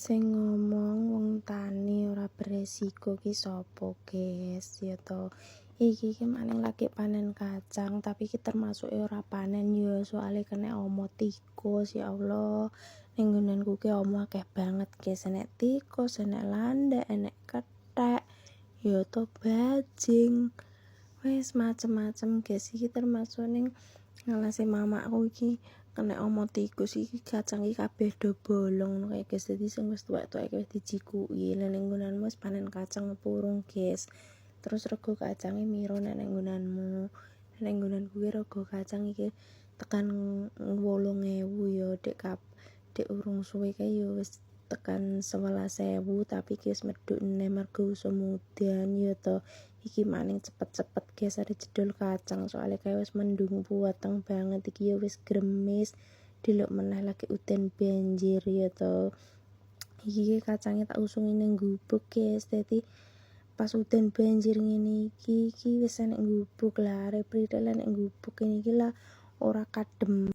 Sing ngomong wong tani ora beresiko ki sapa, guys? Ya to. Iki ki maning lagi panen kacang, tapi ki termasuk ora panen ya, soalnya kena omo tikus. Ya Allah, ning nggonanku ki omo akeh banget, guys. Enek tikus, enek landek, enek kethek, ya to bajing. Wes macem-macem, guys. Iki termasuk ning ngalase mamaku iki kena omo tikus iki, kacang iki kabeh do bolong kayak guys. Dadi sing wis tuwek-tuwek wis dijikuki. Lah ning nggonanmu wis panen kacang apa urung, guys? Terus rego kacange miro nek ning nggonanmu? Ning nggonanku ki rego kacang iki tekan 8.000 ya, dek urung suwe kae ya wis tekan 11.000, tapi ki wis medhuk neh mergo usum udan ya to. Iki maning cepet-cepet, guys, are jedul kacang soalnya kayak wis mendung puweteng banget. Iki ya wis gremis, delok meneh lagi udan banjir ya to. Iki kacangnya tak usungi ning gubuk, guys. Dadi pas udan banjir ngene iki wis enek gubuk lah, arep prithik nek gubuk ini iki lah ora kadem.